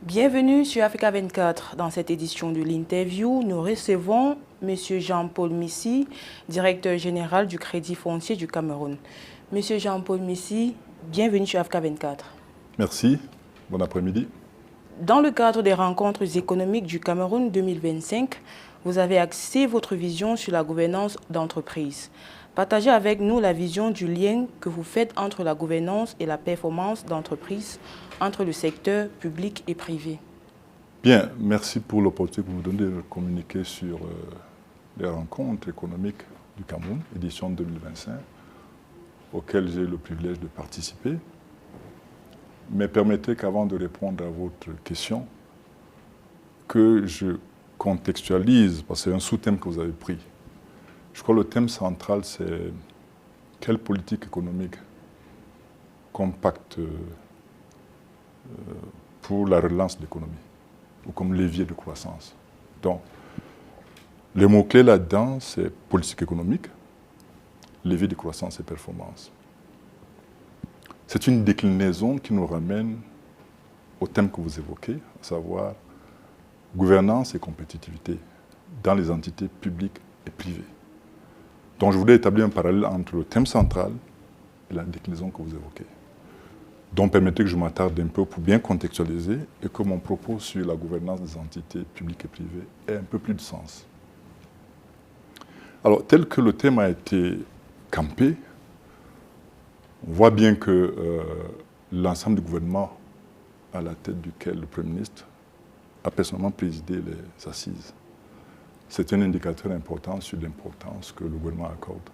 Bienvenue sur Africa 24. Dans cette édition de l'interview, nous recevons M. Jean-Paul Missi, directeur général du Crédit foncier du Cameroun. M. Jean-Paul Missi, bienvenue sur Africa 24. Merci. Bon après-midi. Dans le cadre des rencontres économiques du Cameroun 2025, vous avez axé votre vision sur la gouvernance d'entreprise. Partagez avec nous la vision du lien que vous faites entre la gouvernance et la performance d'entreprise, entre le secteur public et privé. Bien, merci pour l'opportunité que vous me donnez de communiquer sur les rencontres économiques du Cameroun, édition 2025, auxquelles j'ai le privilège de participer. Mais permettez qu'avant de répondre à votre question, que je contextualise, parce que c'est un sous-thème que vous avez pris. Je crois que le thème central, c'est quelle politique économique compacte pour la relance de l'économie, ou comme levier de croissance. Donc, le mot-clé là-dedans, c'est politique économique, levier de croissance et performance. C'est une déclinaison qui nous ramène au thème que vous évoquez, à savoir gouvernance et compétitivité dans les entités publiques et privées. Donc je voulais établir un parallèle entre le thème central et la déclinaison que vous évoquez. Donc permettez que je m'attarde un peu pour bien contextualiser et que mon propos sur la gouvernance des entités publiques et privées ait un peu plus de sens. Alors, tel que le thème a été campé, on voit bien que l'ensemble du gouvernement à la tête duquel le Premier ministre a personnellement présidé les assises. C'est un indicateur important sur l'importance que le gouvernement accorde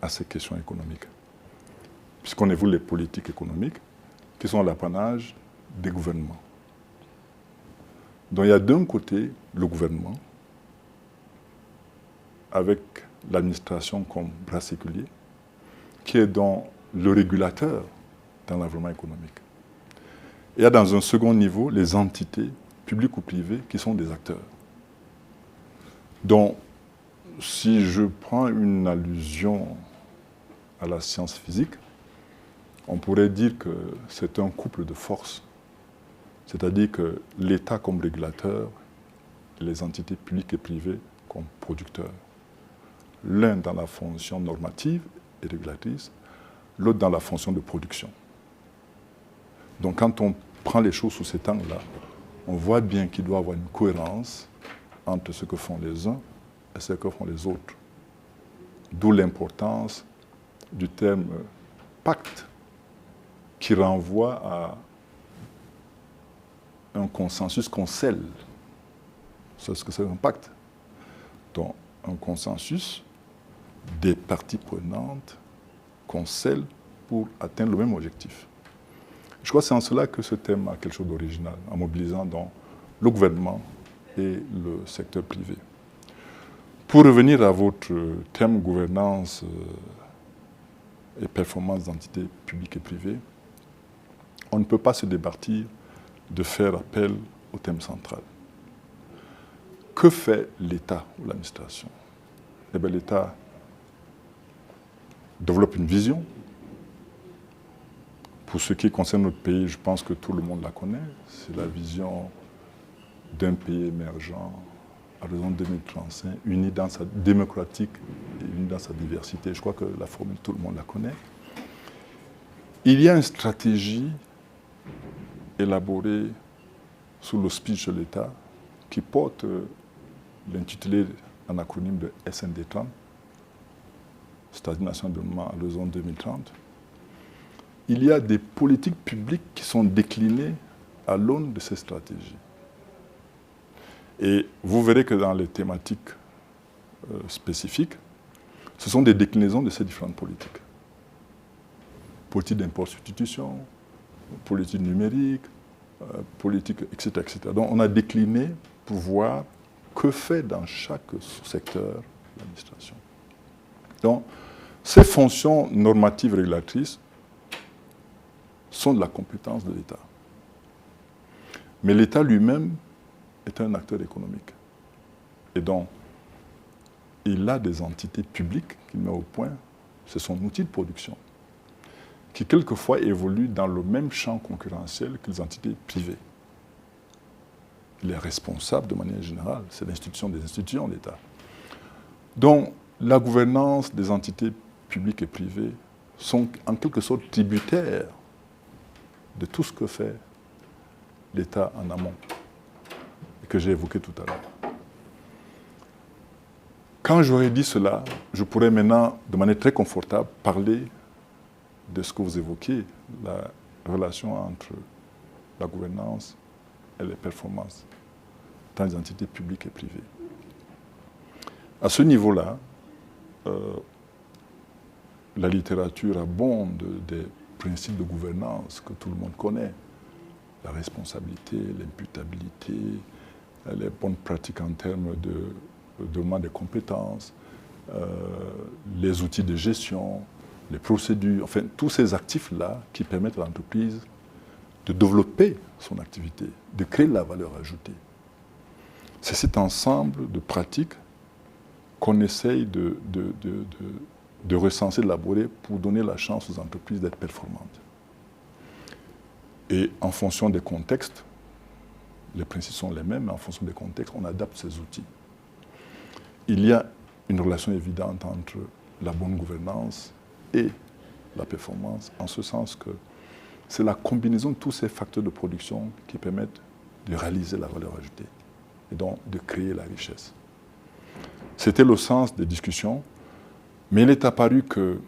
à ces questions économiques. Puisqu'on évoque les politiques économiques qui sont l'apanage des gouvernements. Donc il y a d'un côté le gouvernement, avec l'administration comme bras séculier, qui est dans le régulateur dans l'environnement économique. Il y a dans un second niveau les entités publiques ou privées qui sont des acteurs. Donc, si je prends une allusion à la science physique, on pourrait dire que c'est un couple de forces. C'est-à-dire que l'État comme régulateur et les entités publiques et privées comme producteurs. L'un dans la fonction normative et régulatrice, l'autre dans la fonction de production. Donc quand on prend les choses sous cet angle-là, on voit bien qu'il doit y avoir une cohérence entre ce que font les uns et ce que font les autres. D'où l'importance du terme pacte qui renvoie à un consensus qu'on scelle. C'est ce que c'est un pacte. Donc un consensus des parties prenantes qu'on scelle pour atteindre le même objectif. Je crois que c'est en cela que ce thème a quelque chose d'original, en mobilisant donc le gouvernement et le secteur privé. Pour revenir à votre thème gouvernance et performance d'entités publiques et privées, on ne peut pas se départir de faire appel au thème central. Que fait l'État ou l'administration? Eh bien, l'État développe une vision. Pour ce qui concerne notre pays, je pense que tout le monde la connaît. C'est la vision d'un pays émergent à l'horizon 2035, uni dans sa démocratique et uni dans sa diversité. Je crois que la formule, tout le monde la connaît. Il y a une stratégie élaborée sous l'auspice de l'État qui porte l'intitulé en acronyme de SND30, c'est-à-dire National Développement à l'horizon 2030. Il y a des politiques publiques qui sont déclinées à l'aune de ces stratégies. Et vous verrez que dans les thématiques spécifiques, ce sont des déclinaisons de ces différentes politiques. Politique d'import substitution, politique numérique, politique, etc., etc. Donc on a décliné pour voir que fait dans chaque sous-secteur l'administration. Donc ces fonctions normatives régulatrices sont de la compétence de l'État. Mais l'État lui-même est un acteur économique. Et donc, il a des entités publiques qu'il met au point, c'est son outil de production, qui quelquefois évoluent dans le même champ concurrentiel que les entités privées. il est responsable de manière générale. C'est l'institution des institutions, l'État. Donc, la gouvernance des entités publiques et privées sont en quelque sorte tributaires de tout ce que fait l'État en amont, et que j'ai évoqué tout à l'heure. Quand j'aurais dit cela, je pourrais maintenant, de manière très confortable, parler de ce que vous évoquez, la relation entre la gouvernance et les performances dans les entités publiques et privées. À ce niveau-là, la littérature abonde des principes de gouvernance que tout le monde connaît. La responsabilité, l'imputabilité, les bonnes pratiques en termes de développement des compétences, les outils de gestion, les procédures, enfin tous ces actifs-là qui permettent à l'entreprise de développer son activité, de créer de la valeur ajoutée. C'est cet ensemble de pratiques qu'on essaye de recenser, d'élaborer pour donner la chance aux entreprises d'être performantes. Et en fonction des contextes, les principes sont les mêmes, mais en fonction des contextes, on adapte ces outils. Il y a une relation évidente entre la bonne gouvernance et la performance, en ce sens que c'est la combinaison de tous ces facteurs de production qui permettent de réaliser la valeur ajoutée et donc de créer la richesse. C'était le sens des discussions, mais il est apparu que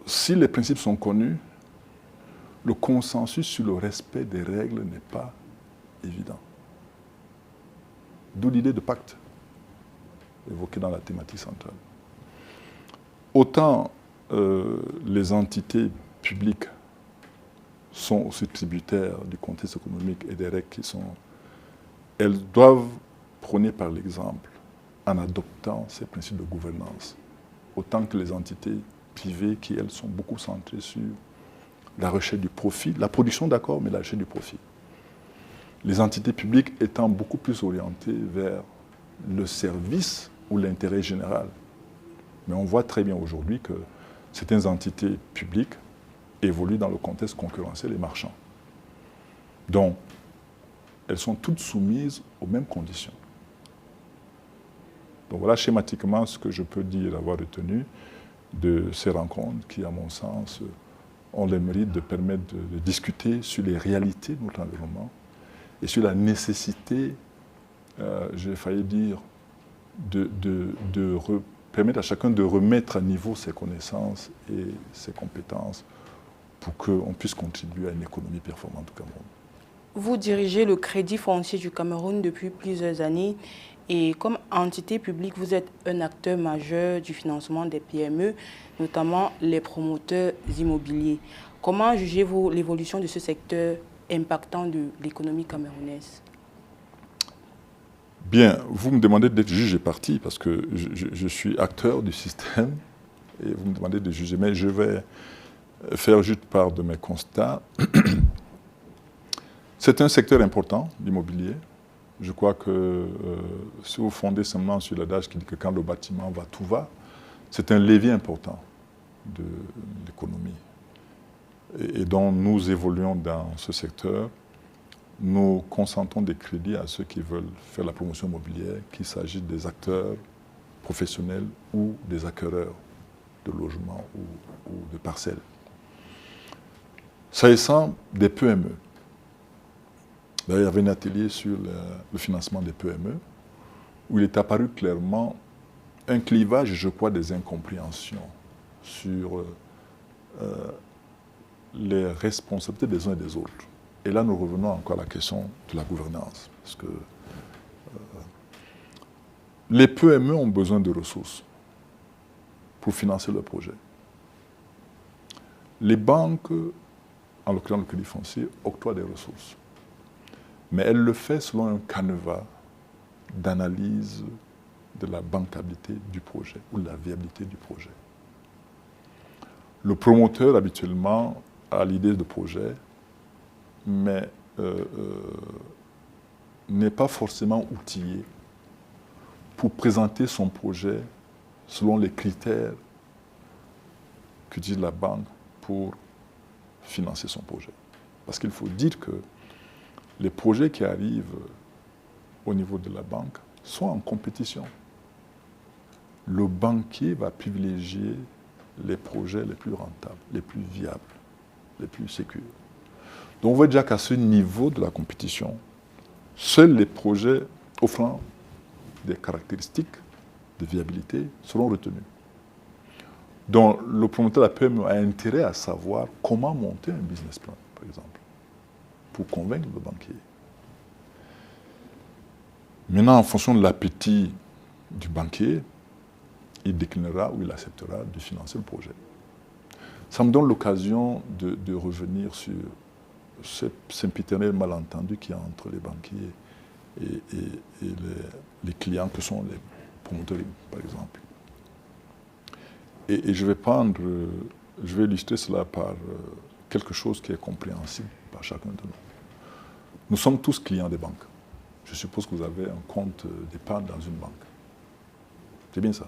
si les principes sont connus, le consensus sur le respect des règles n'est pas évident. D'où l'idée de pacte, évoquée dans la thématique centrale. Autant les entités publiques sont aussi tributaires du contexte économique et des règles qui sont... Elles doivent prôner par l'exemple en adoptant ces principes de gouvernance, autant que les entités privées qui, elles, sont beaucoup centrées sur la recherche du profit, la production d'accord, mais la recherche du profit. Les entités publiques étant beaucoup plus orientées vers le service ou l'intérêt général. Mais on voit très bien aujourd'hui que certaines entités publiques évoluent dans le contexte concurrentiel et marchand. Donc, elles sont toutes soumises aux mêmes conditions. Donc voilà schématiquement ce que je peux dire avoir retenu de ces rencontres qui, à mon sens, ont le mérite de permettre de discuter sur les réalités de notre environnement et sur la nécessité, j'ai failli dire, de permettre à chacun de remettre à niveau ses connaissances et ses compétences pour qu'on puisse contribuer à une économie performante au Cameroun. Vous dirigez le Crédit foncier du Cameroun depuis plusieurs années et comme entité publique, vous êtes un acteur majeur du financement des PME, notamment les promoteurs immobiliers. Comment jugez-vous l'évolution de ce secteur impactant de l'économie camerounaise? Bien, vous me demandez d'être juge et partie parce que je suis acteur du système et vous me demandez de juger, mais je vais faire juste part de mes constats. C'est un secteur important, l'immobilier. Je crois que si vous fondez seulement sur l'adage qui dit que quand le bâtiment va, tout va, c'est un levier important de l'économie. Et donc nous évoluons dans ce secteur. Nous consentons des crédits à ceux qui veulent faire la promotion immobilière, qu'il s'agisse des acteurs professionnels ou des acquéreurs de logements ou de parcelles. S'agissant des PME, il y avait un atelier sur le financement des PME où il est apparu clairement un clivage, je crois, des incompréhensions sur les responsabilités des uns et des autres. Et là, nous revenons encore à la question de la gouvernance. Parce que les PME ont besoin de ressources pour financer leurs projets. Les banques, en l'occurrence le Crédit foncier, octroient des ressources. Mais elles le font selon un canevas d'analyse de la bancabilité du projet ou de la viabilité du projet. Le promoteur, habituellement, a l'idée de projet, mais n'est pas forcément outillé pour présenter son projet selon les critères qu'utilise la banque pour financer son projet. Parce qu'il faut dire que les projets qui arrivent au niveau de la banque sont en compétition. Le banquier va privilégier les projets les plus rentables, les plus viables, les plus sécures. Donc on voit déjà qu'à ce niveau de la compétition, seuls les projets offrant des caractéristiques de viabilité seront retenus. Donc le promoteur de la PME a intérêt à savoir comment monter un business plan, par exemple, pour convaincre le banquier. Maintenant, en fonction de l'appétit du banquier, il déclinera ou il acceptera de financer le projet. Ça me donne l'occasion de revenir sur ce sempiternel malentendu qu'il y a entre les banquiers et les clients que sont les promoteurs, par exemple. Et je vais illustrer cela par quelque chose qui est compréhensible par chacun de nous. Nous sommes tous clients des banques. Je suppose que vous avez un compte d'épargne dans une banque. C'est bien ça.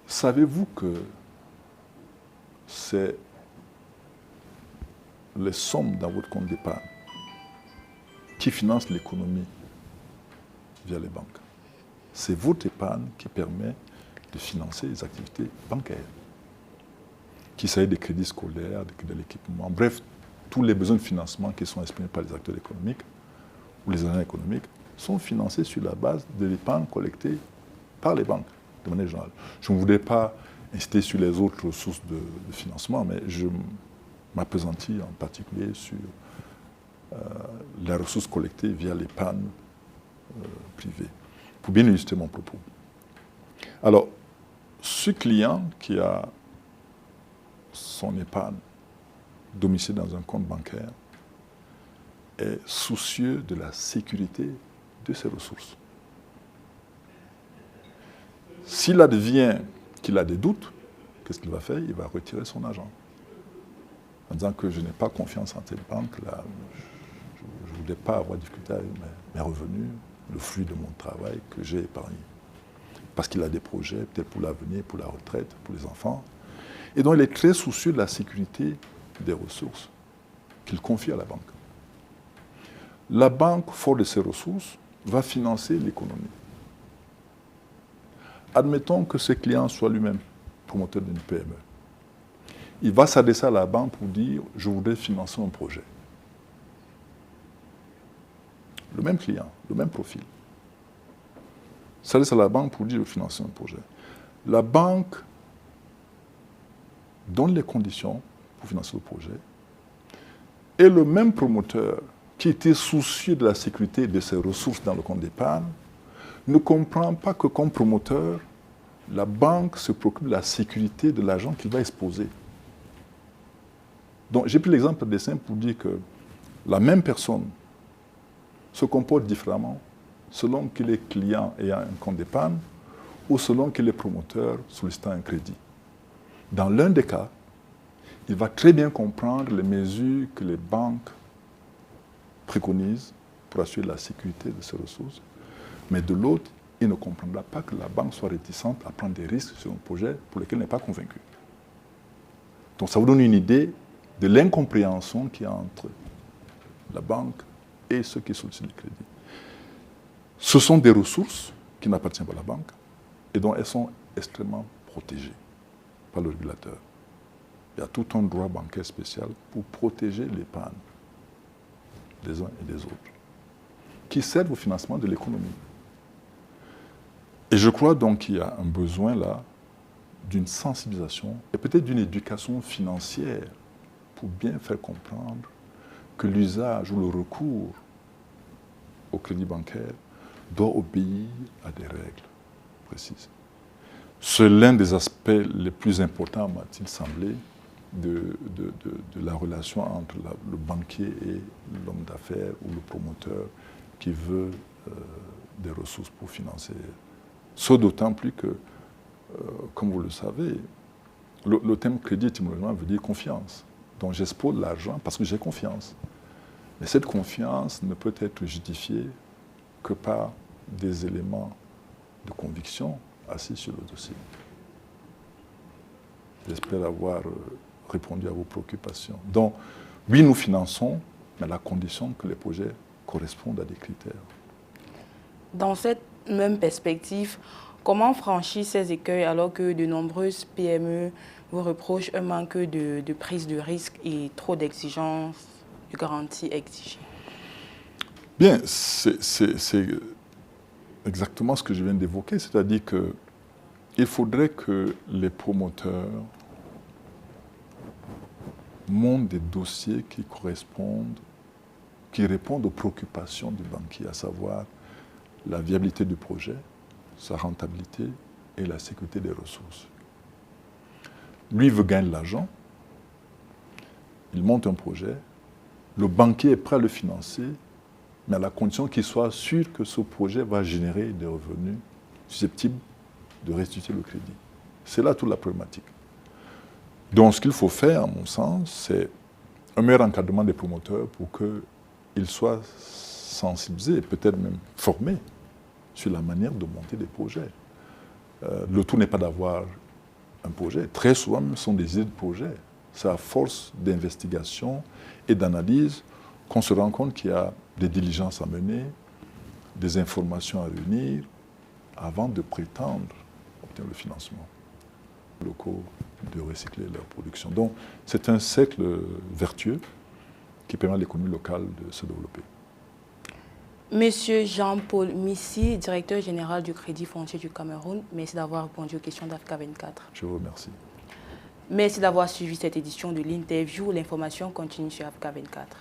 Savez-vous que c'est les sommes dans votre compte d'épargne qui financent l'économie via les banques? C'est votre épargne qui permet de financer les activités bancaires, qu'il s'agisse des crédits scolaires, des crédits d'équipement, bref, tous les besoins de financement qui sont exprimés par les acteurs économiques ou les agents économiques sont financés sur la base de l'épargne collectée par les banques, de manière générale. Je ne voudrais pas insister sur les autres sources de financement, mais je m'appesantis en particulier sur les ressources collectées via l'épargne privée, pour bien illustrer mon propos. Alors, ce client qui a son épargne domiciliée dans un compte bancaire est soucieux de la sécurité de ses ressources. S'il advient qu'il a des doutes, qu'est-ce qu'il va faire? Il va retirer son argent. En disant que je n'ai pas confiance en cette banque, là, je ne voudrais pas avoir difficulté avec mes revenus, le flux de mon travail que j'ai épargné. Parce qu'il a des projets, peut-être pour l'avenir, pour la retraite, pour les enfants. Et donc il est très soucieux de la sécurité des ressources qu'il confie à la banque. La banque, fort de ses ressources, va financer l'économie. Admettons que ce client soit lui-même promoteur d'une PME. Il va s'adresser à la banque pour dire « je voudrais financer un projet ». Le même client, le même profil. S'adresse à la banque pour dire « je veux financer un projet ». La banque donne les conditions pour financer le projet et le même promoteur qui était soucieux de la sécurité de ses ressources dans le compte d'épargne ne comprend pas que comme promoteur, la banque se préoccupe de la sécurité de l'argent qu'il va exposer. Donc j'ai pris l'exemple des simples pour dire que la même personne se comporte différemment selon qu'il est client ayant un compte d'épargne ou selon qu'il est promoteur sollicitant un crédit. Dans l'un des cas, il va très bien comprendre les mesures que les banques préconisent pour assurer la sécurité de ses ressources, mais de l'autre, il ne comprendra pas que la banque soit réticente à prendre des risques sur un projet pour lequel il n'est pas convaincu. Donc ça vous donne une idée de l'incompréhension qu'il y a entre la banque et ceux qui sollicitent le crédit. Ce sont des ressources qui n'appartiennent pas à la banque et dont elles sont extrêmement protégées par le régulateur. Il y a tout un droit bancaire spécial pour protéger l'épargne des uns et des autres, qui servent au financement de l'économie. Et je crois donc qu'il y a un besoin là d'une sensibilisation et peut-être d'une éducation financière pour bien faire comprendre que l'usage ou le recours au crédit bancaire doit obéir à des règles précises. C'est l'un des aspects les plus importants, m'a-t-il semblé, de la relation entre le banquier et l'homme d'affaires ou le promoteur qui veut des ressources pour financer. Ce d'autant plus que, comme vous le savez, le terme crédit étymologiquement veut dire confiance. Donc j'expose l'argent parce que j'ai confiance. Mais cette confiance ne peut être justifiée que par des éléments de conviction assis sur le dossier. J'espère avoir répondu à vos préoccupations. Donc, oui, nous finançons mais à la condition que les projets correspondent à des critères. Dans cette même perspective, comment franchir ces écueils alors que de nombreuses PME vous reprochent un manque de prise de risque et trop d'exigences, de garanties exigées? Bien, c'est exactement ce que je viens d'évoquer, c'est-à-dire qu'il faudrait que les promoteurs montent des dossiers qui correspondent, qui répondent aux préoccupations du banquier, à savoir la viabilité du projet, sa rentabilité et la sécurité des ressources. Lui veut gagner de l'argent, il monte un projet, le banquier est prêt à le financer, mais à la condition qu'il soit sûr que ce projet va générer des revenus susceptibles de restituer le crédit. C'est là toute la problématique. Donc ce qu'il faut faire, à mon sens, c'est un meilleur encadrement des promoteurs pour qu'ils soient sensibilisés et peut-être même formés sur la manière de monter des projets. Le tout n'est pas d'avoir un projet. Très souvent, ce sont des idées de projet. C'est à force d'investigation et d'analyse qu'on se rend compte qu'il y a des diligences à mener, des informations à réunir, avant de prétendre obtenir le financement locaux de recycler leur production. Donc, c'est un cercle vertueux qui permet à l'économie locale de se développer. Monsieur Jean-Paul Missi, directeur général du Crédit foncier du Cameroun, merci d'avoir répondu aux questions d'Africa 24. Je vous remercie. Merci d'avoir suivi cette édition de l'interview. L'information continue sur Africa 24.